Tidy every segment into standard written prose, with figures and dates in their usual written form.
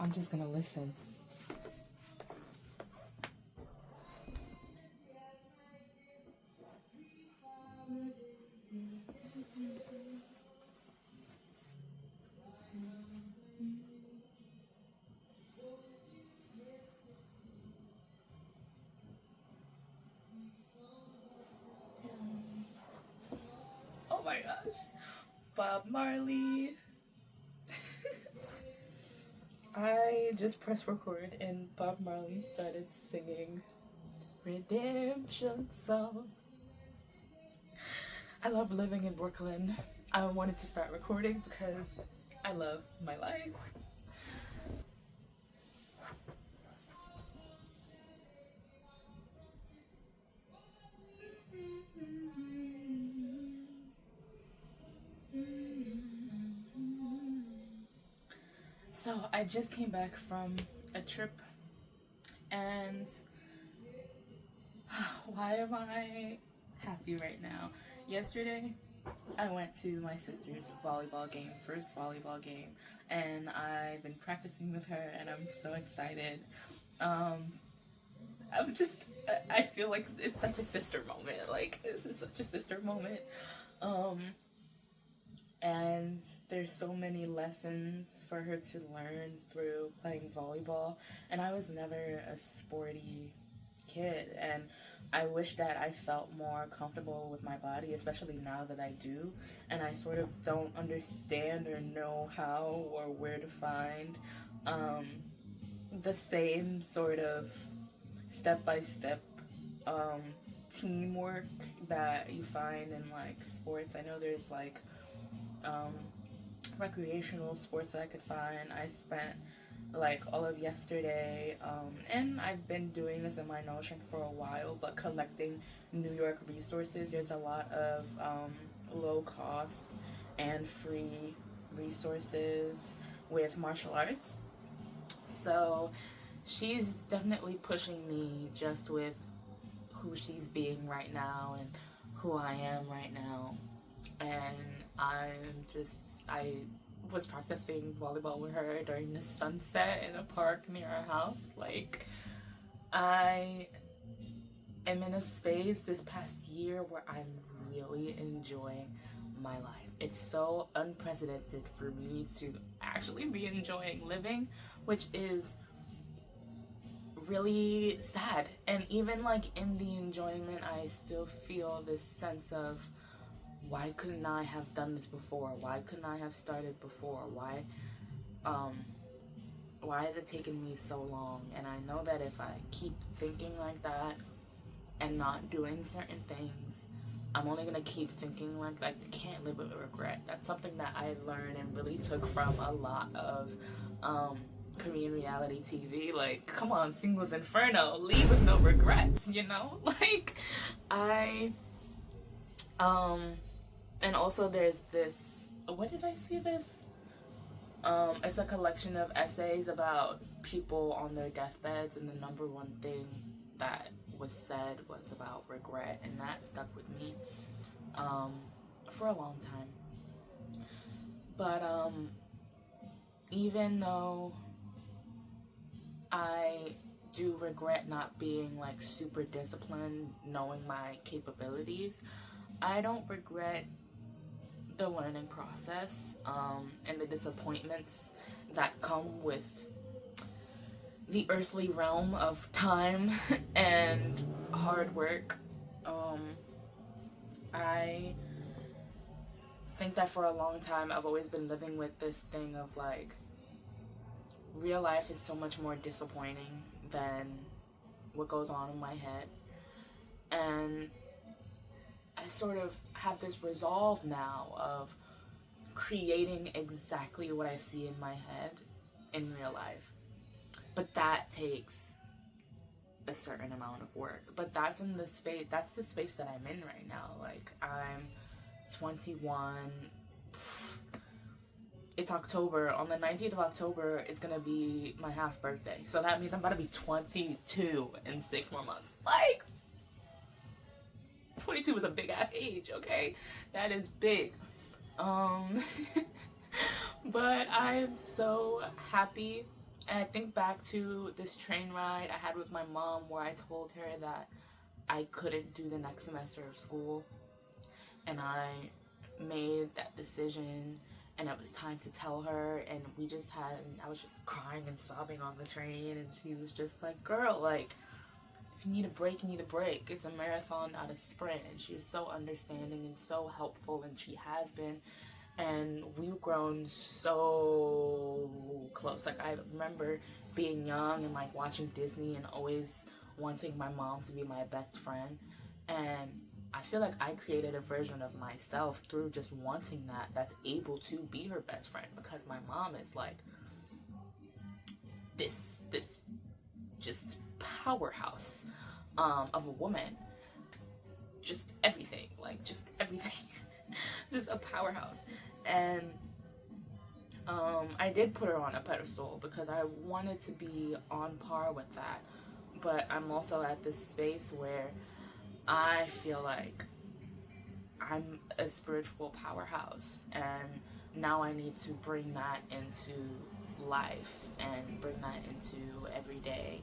I'm just gonna listen. Oh my gosh. Bob Marley. I just pressed record and Bob Marley started singing Redemption Song. I love living in Brooklyn. I wanted to start recording because I love my life. So I just came back from a trip, and why am I happy right now? Yesterday, I went to my sister's volleyball game, first volleyball game, and I've been practicing with her, and I'm so excited. I'm just, I feel like it's such a sister moment. Like, this is such a sister moment. And there's so many lessons for her to learn through playing volleyball. And I was never a sporty kid, and I wish that I felt more comfortable with my body, especially now that I do, and I sort of don't understand or know how or where to find the same sort of step-by-step teamwork that you find in like sports. I know there's like recreational sports that I could find. I spent like all of yesterday, and I've been doing this in my Notion for a while, but collecting New York resources. There's a lot of low cost and free resources with martial arts. So she's definitely pushing me just with who she's being right now and who I am right now. And I was practicing volleyball with her during the sunset in a park near our house. Like, I am in a space this past year where I'm really enjoying my life. It's so unprecedented for me to actually be enjoying living, which is really sad. And even like in the enjoyment, I still feel this sense of, why couldn't I have done this before? Why couldn't I have started before? Why has it taken me so long? And I know that if I keep thinking like that and not doing certain things, I'm only gonna keep thinking like you can't live with regret. That's something that I learned and really took from a lot of Korean reality TV. Like, come on, Singles Inferno, leave with no regrets, you know? Like, and also there's this, what did I see this? It's a collection of essays about people on their deathbeds, and the number one thing that was said was about regret, and that stuck with me for a long time. But even though I do regret not being like super disciplined, knowing my capabilities, I don't regret the learning process and the disappointments that come with the earthly realm of time and hard work. I think that for a long time I've always been living with this thing of like, real life is so much more disappointing than what goes on in my head. And I sort of have this resolve now of creating exactly what I see in my head in real life. But that takes a certain amount of work. But that's the space that I'm in right now. Like, I'm 21. It's October. On the 19th of October, it's gonna be my half birthday. So that means I'm about to be 22 in 6 more months. Like, 22 is a big ass age, okay? That is big. But I am so happy And I think back to this train ride I had with my mom where I told her that I couldn't do the next semester of school, and I made that decision, and it was time to tell her, and I was just crying and sobbing on the train, and she was just like, girl, like, if you need a break, you need a break. It's a marathon, not a sprint. And she was so understanding and so helpful, and she has been. And we've grown so close. Like, I remember being young and like watching Disney and always wanting my mom to be my best friend. And I feel like I created a version of myself through just wanting that's able to be her best friend, because my mom is like this just powerhouse of a woman. Just everything, just a powerhouse. And I did put her on a pedestal because I wanted to be on par with that. But I'm also at this space where I feel like I'm a spiritual powerhouse, and now I need to bring that into life and bring that into every day.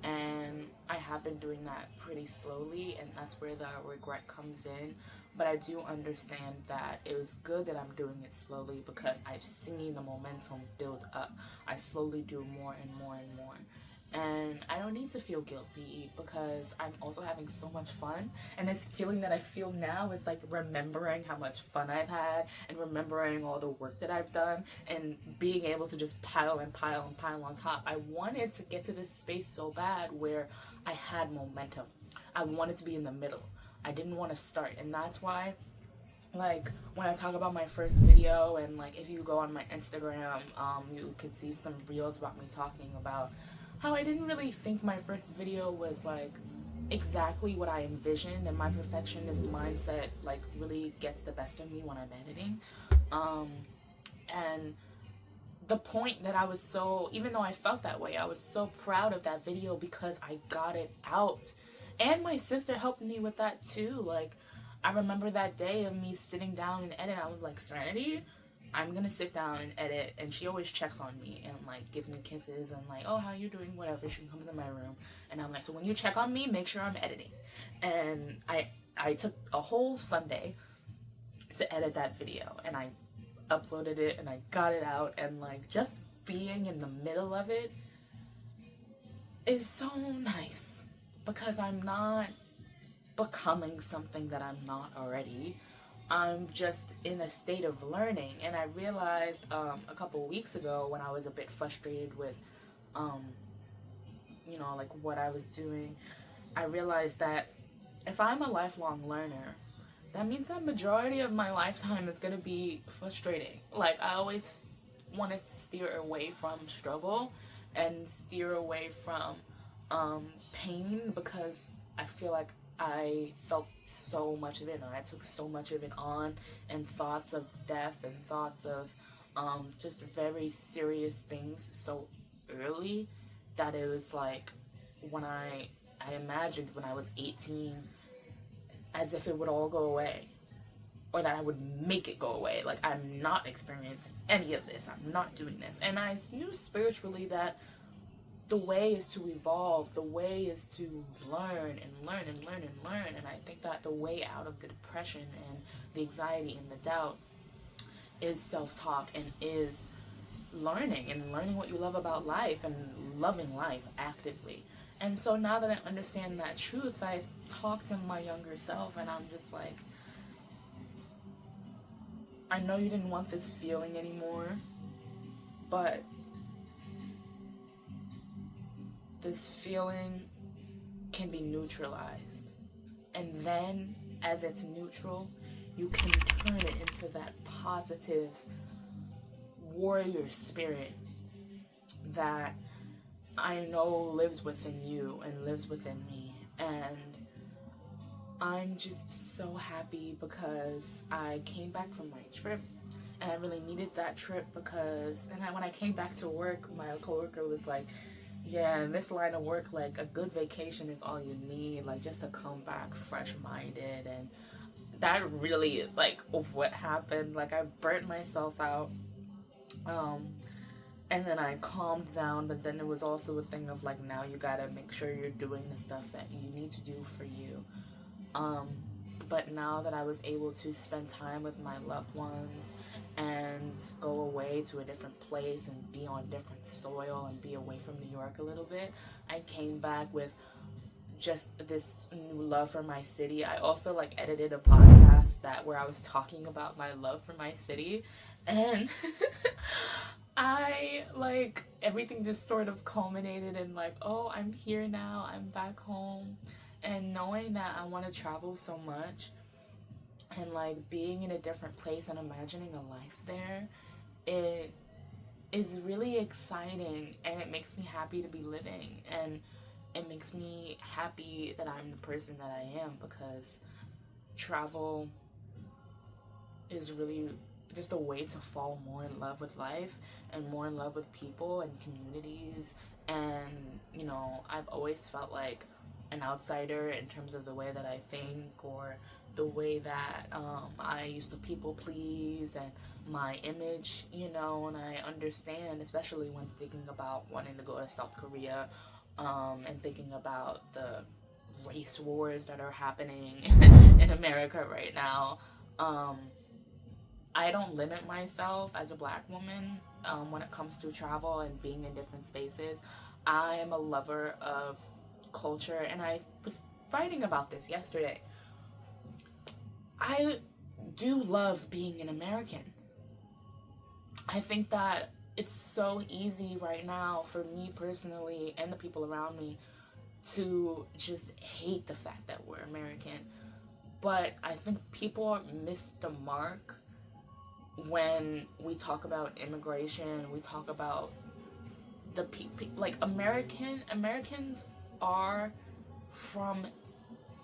And I have been doing that pretty slowly, and that's where the regret comes in. But I do understand that it was good that I'm doing it slowly, because I've seen the momentum build up. I slowly do more and more and more. And I don't need to feel guilty, because I'm also having so much fun. And this feeling that I feel now is like remembering how much fun I've had, and remembering all the work that I've done, and being able to just pile and pile and pile on top. I wanted to get to this space so bad where I had momentum. I wanted to be in the middle. I didn't want to start. And that's why, like, when I talk about my first video, and like if you go on my Instagram, you can see some reels about me talking about how I didn't really think my first video was like exactly what I envisioned, and my perfectionist mindset like really gets the best of me when I'm editing. And the point that I was so, even though I felt that way, I was so proud of that video because I got it out. And my sister helped me with that too. Like, I remember that day of me sitting down and edit. I was like, Serenity, I'm gonna sit down and edit. And she always checks on me and like gives me kisses and like, oh, how you doing, whatever. She comes in my room and I'm like, so when you check on me, make sure I'm editing. And I took a whole Sunday to edit that video, and I uploaded it and I got it out. And like, just being in the middle of it is so nice, because I'm not becoming something that I'm not already. I'm just in a state of learning. And I realized a couple weeks ago, when I was a bit frustrated with like what I was doing, I realized that if I'm a lifelong learner, that means that majority of my lifetime is going to be frustrating. Like, I always wanted to steer away from struggle and steer away from pain, because I feel like I felt so much of it, and I took so much of it on, and thoughts of death and thoughts of just very serious things so early, that it was like, when I imagined when I was 18 as if it would all go away, or that I would make it go away. Like, I'm not experiencing any of this. I'm not doing this. And I knew spiritually that the way is to evolve. The way is to learn and learn and learn and learn. And I think that the way out of the depression and the anxiety and the doubt is self-talk, and is learning, and learning what you love about life, and loving life actively. And so now that I understand that truth, I talk to my younger self, and I'm just like, I know you didn't want this feeling anymore, but this feeling can be neutralized. And then, as it's neutral, you can turn it into that positive warrior spirit that I know lives within you and lives within me. And I'm just so happy, because I came back from my trip, and I really needed that trip, because when I came back to work, my coworker was like, yeah, in this line of work, like, a good vacation is all you need, like, just to come back fresh-minded. And that really is like what happened. Like, I burnt myself out, and then I calmed down, but then it was also a thing of like, now you gotta make sure you're doing the stuff that you need to do for you. um but now that I was able to spend time with my loved ones and go away to a different place and be on different soil and be away from New York a little bit, I came back with just this new love for my city. I also like edited a podcast that where I was talking about my love for my city, and I like everything just sort of culminated in like, oh, I'm here now, I'm back home. And knowing that I want to travel so much and like being in a different place and imagining a life there, it is really exciting, and it makes me happy to be living, and it makes me happy that I'm the person that I am, because travel is really just a way to fall more in love with life and more in love with people and communities. And you know, I've always felt like an outsider in terms of the way that I think, or the way that I used to people please, and my image, you know. And I understand, especially when thinking about wanting to go to South Korea, and thinking about the race wars that are happening in America right now. I don't limit myself as a Black woman when it comes to travel and being in different spaces. I am a lover of culture, and I was writing about this yesterday. I do love being an American. I think that it's so easy right now for me personally and the people around me to just hate the fact that we're American. But I think people miss the mark when we talk about immigration. We talk about the like Americans are from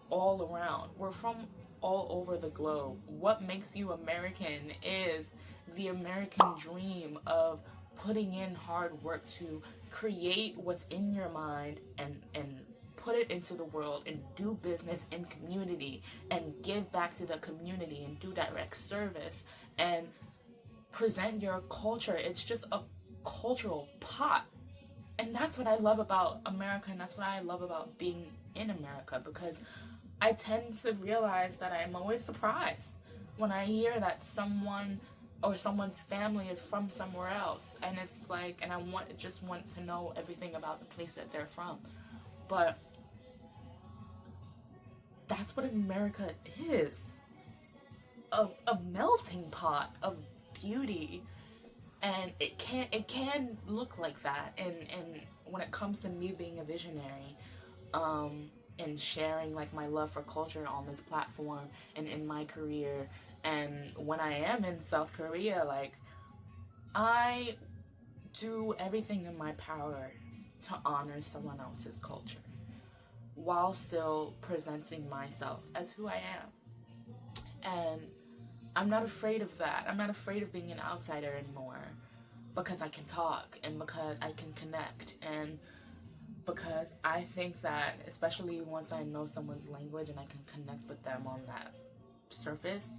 all around. We're from all over the globe. What makes you American is the American dream of putting in hard work to create what's in your mind and put it into the world, and do business in community and give back to the community and do direct service and present your culture. It's just a cultural pot. And that's what I love about America, and that's what I love about being in America, because I tend to realize that I'm always surprised when I hear that someone or someone's family is from somewhere else, and it's like, and I just want to know everything about the place that they're from. But that's what America is. A melting pot of beauty. And it can look like that, and when it comes to me being a visionary, and sharing like my love for culture on this platform and in my career, and when I am in South Korea, like, I do everything in my power to honor someone else's culture while still presenting myself as who I am. And I'm not afraid of that. I'm not afraid of being an outsider anymore, because I can talk, and because I can connect, and because I think that, especially once I know someone's language and I can connect with them on that surface,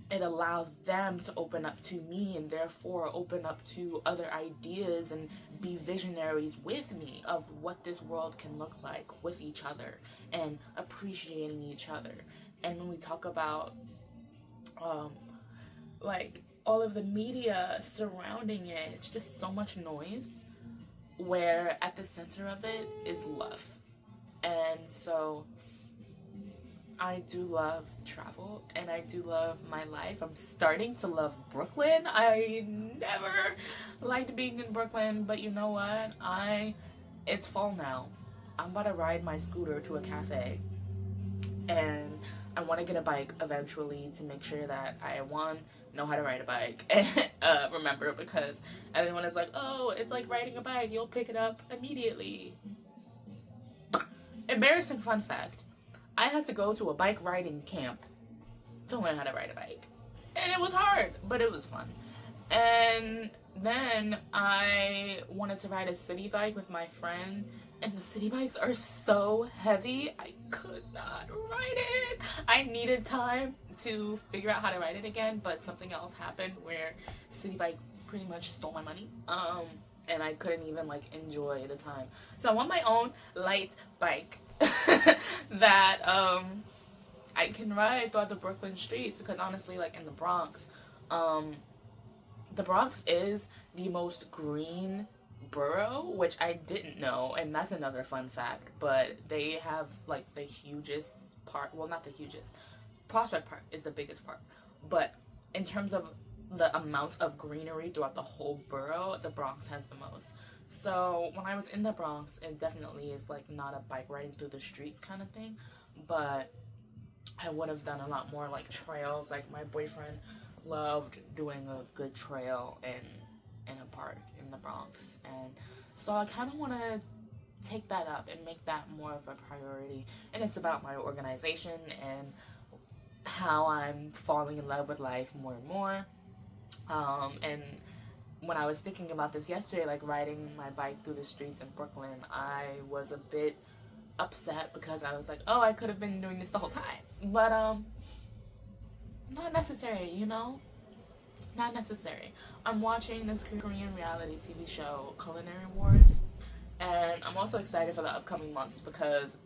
it allows them to open up to me, and therefore open up to other ideas and be visionaries with me of what this world can look like with each other and appreciating each other. And when we talk about like all of the media surrounding it, it's just so much noise, where at the center of it is love. And so I do love travel, and I do love my life. I'm starting to love Brooklyn. I never liked being in Brooklyn, but you know what? It's fall now. I'm about to ride my scooter to a cafe, and I want to get a bike eventually to make sure that I, one, know how to ride a bike. Remember, because everyone is like, oh, it's like riding a bike, you'll pick it up immediately. Embarrassing fun fact. I had to go to a bike riding camp to learn how to ride a bike. And it was hard, but it was fun. And then I wanted to ride a city bike with my friend, and the city bikes are so heavy, I could not ride it. I needed time to figure out how to ride it again, but something else happened where city bike pretty much stole my money. And I couldn't even like enjoy the time. So I want my own light bike that I can ride throughout the Brooklyn streets, because honestly, like in the Bronx is the most green borough, which I didn't know, and that's another fun fact. But they have like the hugest part. Well, not the hugest. Prospect Park is the biggest part, but in terms of the amount of greenery throughout the whole borough, the Bronx has the most. So when I was in the Bronx, it definitely is like not a bike riding through the streets kind of thing, but I would have done a lot more like trails. Like my boyfriend loved doing a good trail in a park in the Bronx, and so I kind of want to take that up and make that more of a priority. And it's about my organization and how I'm falling in love with life more and more. And when I was thinking about this yesterday, like riding my bike through the streets in Brooklyn, I was a bit upset because I was like, oh, I could have been doing this the whole time. But not necessary, you know? Not necessary. I'm watching this Korean reality TV show, Culinary Wars, and I'm also excited for the upcoming months because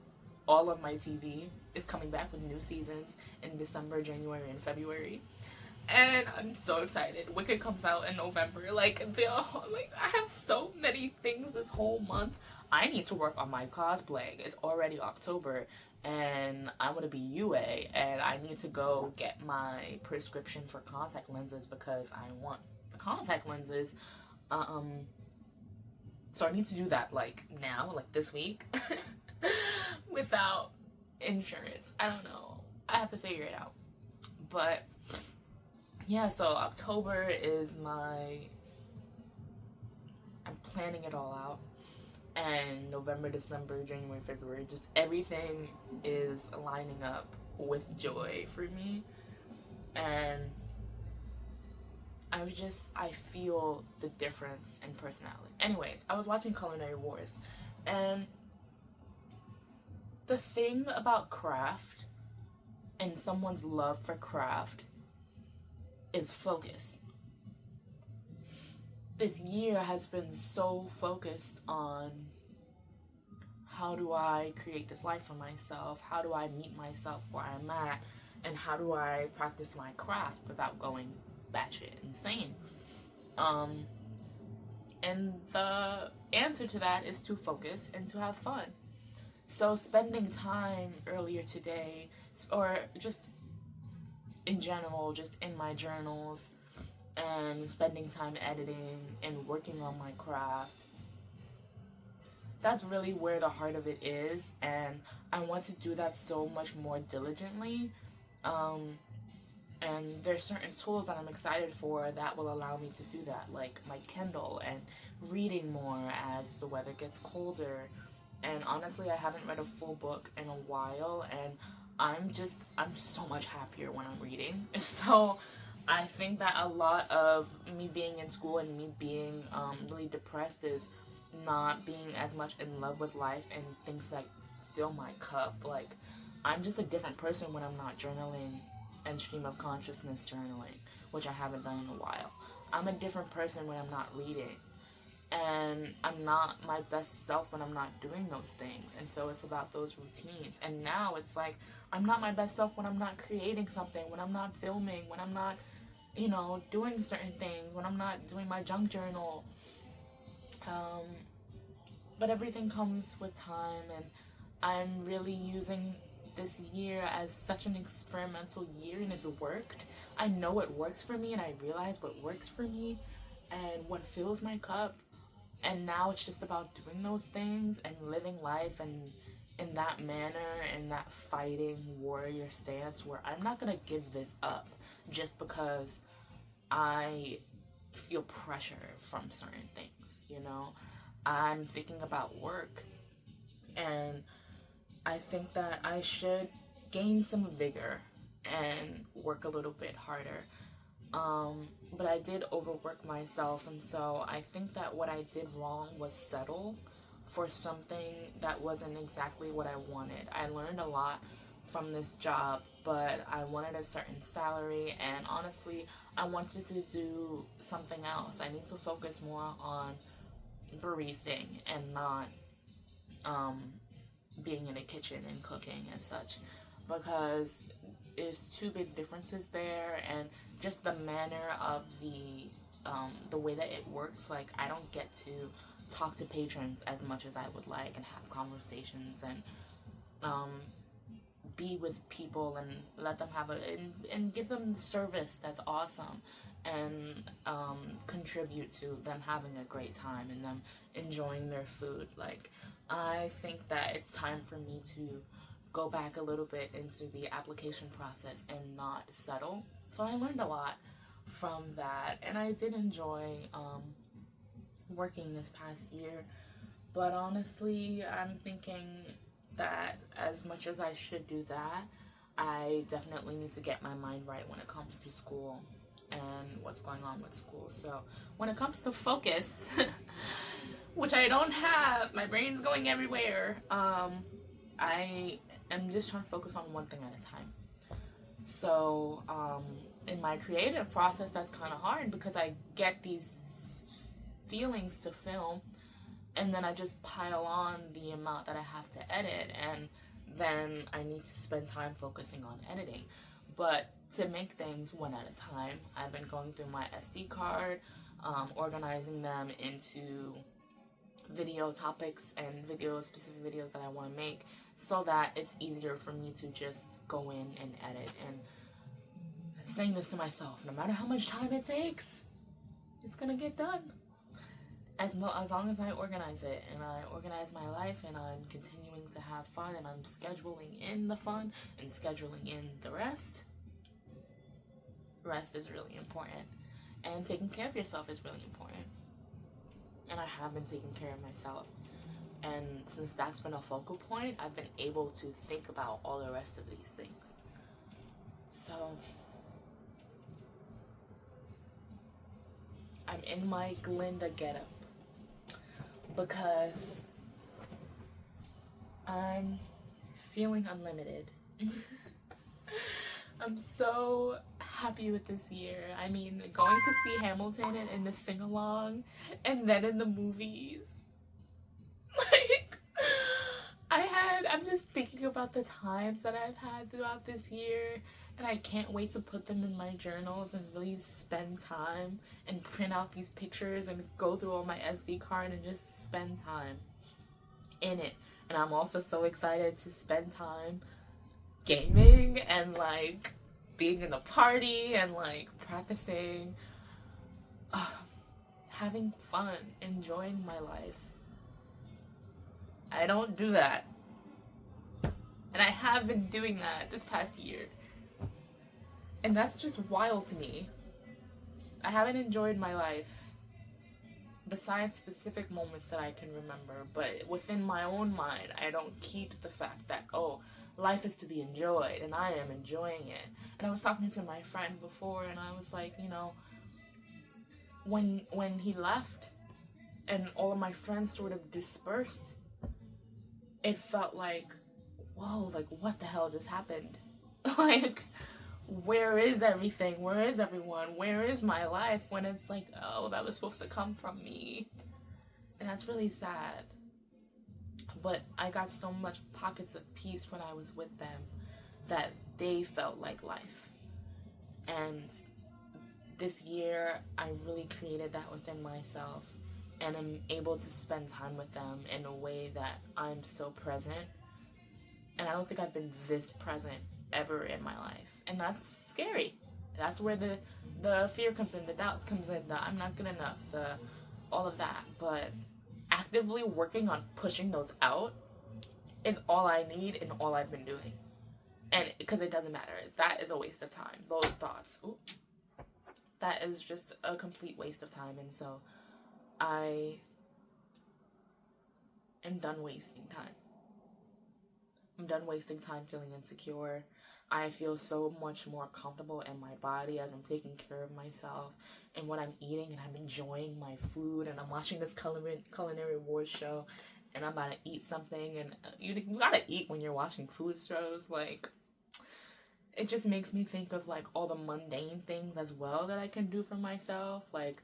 all of my TV is coming back with new seasons in December, January, and February. And I'm so excited. Wicked comes out in November. Like I have so many things this whole month. I need to work on my cosplay. It's already October, and I'm gonna be UA, and I need to go get my prescription for contact lenses because I want the contact lenses. So I need to do that like now, like this week, without insurance. I don't know. I have to figure it out. But yeah, so October is I'm planning it all out. And November, December, January, February, just everything is lining up with joy for me. And I feel the difference in personality. Anyways, I was watching Culinary Wars, and the thing about craft and someone's love for craft is focus. This year has been so focused on how do I create this life for myself, how do I meet myself where I'm at, and how do I practice my craft without going batshit insane. And the answer to that is to focus and to have fun. So spending time earlier today, or just in general, just in my journals, and spending time editing and working on my craft, that's really where the heart of it is, and I want to do that so much more diligently. And there's certain tools that I'm excited for that will allow me to do that, like my Kindle and reading more as the weather gets colder. And honestly, I haven't read a full book in a while, and I'm so much happier when I'm reading. So I think that a lot of me being in school and me being really depressed is not being as much in love with life and things that fill my cup. Like, I'm just a different person when I'm not journaling and stream of consciousness journaling, which I haven't done in a while. I'm a different person when I'm not reading, and I'm not my best self when I'm not doing those things. And so it's about those routines. And now it's like I'm not my best self when I'm not creating something, when I'm not filming, when I'm not, doing certain things, when I'm not doing my junk journal. But everything comes with time, and I'm really using this year as such an experimental year, and it's worked. I know what works for me, and I realize what works for me and what fills my cup. And now it's just about doing those things and living life and in that manner, in that fighting warrior stance where I'm not gonna give this up just because I feel pressure from certain things, I'm thinking about work, and I think that I should gain some vigor and work a little bit harder. But I did overwork myself, and so I think that what I did wrong was settle for something that wasn't exactly what I wanted. I learned a lot from this job, but I wanted a certain salary, and honestly, I wanted to do something else. I need to focus more on baristing and not um, being in a kitchen and cooking and such, because there's two big differences there, and just the manner of the way that it works. Like, I don't get to talk to patrons as much as I would like and have conversations and um, be with people and let them have and give them the service that's awesome, and contribute to them having a great time and them enjoying their food. Like, I think that it's time for me to go back a little bit into the application process and not settle. So I learned a lot from that, and I did enjoy working this past year. But honestly, I'm thinking that as much as I should do that, I definitely need to get my mind right when it comes to school and what's going on with school. So when it comes to focus, which I don't have, my brain's going everywhere. I am just trying to focus on one thing at a time. So in my creative process, that's kind of hard because I get these feelings to film, and then I just pile on the amount that I have to edit, and then I need to spend time focusing on editing. But to make things one at a time, I've been going through my SD card, organizing them into video topics and specific videos that I want to make, so that it's easier for me to just go in and edit. And I'm saying this to myself, no matter how much time it takes, it's gonna get done. As long as I organize it, and I organize my life, and I'm continuing to have fun, and I'm scheduling in the fun and scheduling in the rest. Rest is really important, and taking care of yourself is really important. And I have been taking care of myself, and since that's been a focal point, I've been able to think about all the rest of these things. So I'm in my Glinda getup because I'm feeling unlimited. I'm so happy with this year. I mean, going to see Hamilton and in the sing-along, and then in the movies. Like, I'm just thinking about the times that I've had throughout this year, and I can't wait to put them in my journals and really spend time and print out these pictures and go through all my SD card and just spend time in it. And I'm also so excited to spend time gaming and like being in the party and like practicing, having fun, enjoying my life. I don't do that, and I have been doing that this past year, and that's just wild to me. I haven't enjoyed my life besides specific moments that I can remember, but within my own mind, I don't keep the fact that, oh, life is to be enjoyed, and I am enjoying it. And I was talking to my friend before, and I was like, when he left and all of my friends sort of dispersed, it felt like, whoa, like, what the hell just happened? Like, where is everything? Where is everyone? Where is my life? When it's like, oh, that was supposed to come from me. And that's really sad. But I got so much pockets of peace when I was with them that they felt like life. And this year, I really created that within myself, and I'm able to spend time with them in a way that I'm so present. And I don't think I've been this present ever in my life. And that's scary. That's where the fear comes in, the doubts comes in, the I'm not good enough, all of that. But actively working on pushing those out is all I need and all I've been doing. And because it doesn't matter. That is a waste of time. Those thoughts. Ooh, that is just a complete waste of time. And so I am done wasting time. I'm done wasting time feeling insecure. I feel so much more comfortable in my body as I'm taking care of myself and what I'm eating, and I'm enjoying my food, and I'm watching this culinary awards show, and I'm about to eat something, and you gotta eat when you're watching food shows. Like, it just makes me think of like all the mundane things as well that I can do for myself. Like,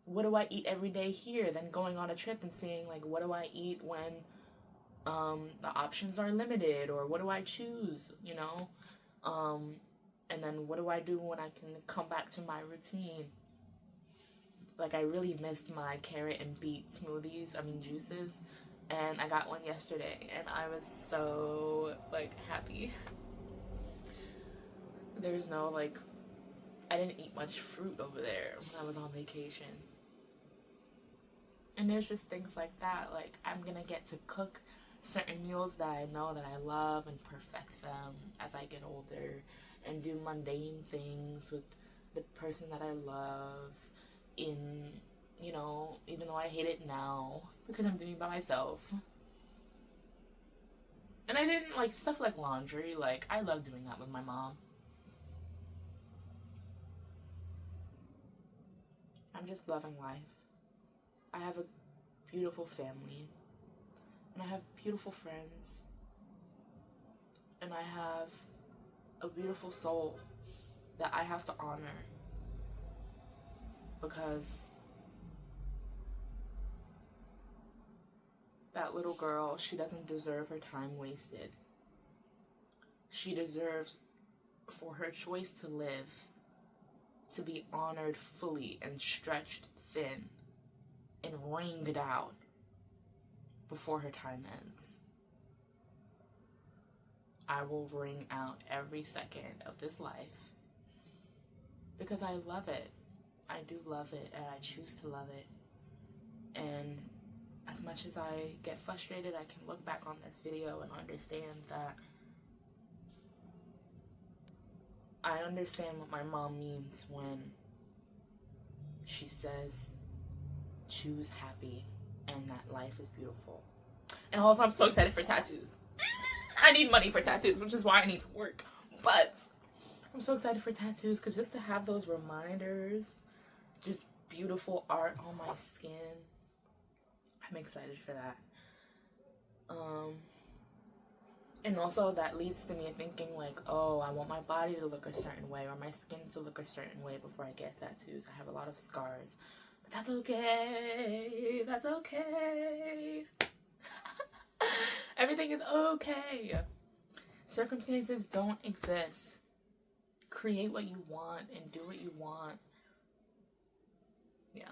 what do I eat every day here? Then going on a trip and seeing like, what do I eat when the options are limited, or what do I choose, you know? And then what do I do when I can come back to my routine? Like, I really missed my carrot and beet juices, and I got one yesterday, and I was so, like, happy. There's no, like, I didn't eat much fruit over there when I was on vacation. And there's just things like that, like, I'm gonna get to cook certain meals that I know that I love and perfect them as I get older, and do mundane things with the person that I love in, you know, even though I hate it now because I'm doing it by myself. And I didn't like stuff like laundry, like I love doing that with my mom. I'm just loving life. I have a beautiful family, and I have beautiful friends, and I have a beautiful soul that I have to honor, because that little girl, she doesn't deserve her time wasted. She deserves for her choice to live to be honored fully and stretched thin and wringed out before her time ends. I will wring out every second of this life because I love it. I do love it, and I choose to love it. And as much as I get frustrated, I can look back on this video and understand that I understand what my mom means when she says, choose happy and that life is beautiful. And also, I'm so excited for tattoos. I need money for tattoos, which is why I need to work. But I'm so excited for tattoos because just to have those reminders, just beautiful art on my skin, I'm excited for that. And also that leads to me thinking like, oh, I want my body to look a certain way or my skin to look a certain way before I get tattoos. I have a lot of scars, but that's okay. That's okay. Everything is okay. Circumstances don't exist. Create what you want and do what you want. Yeah.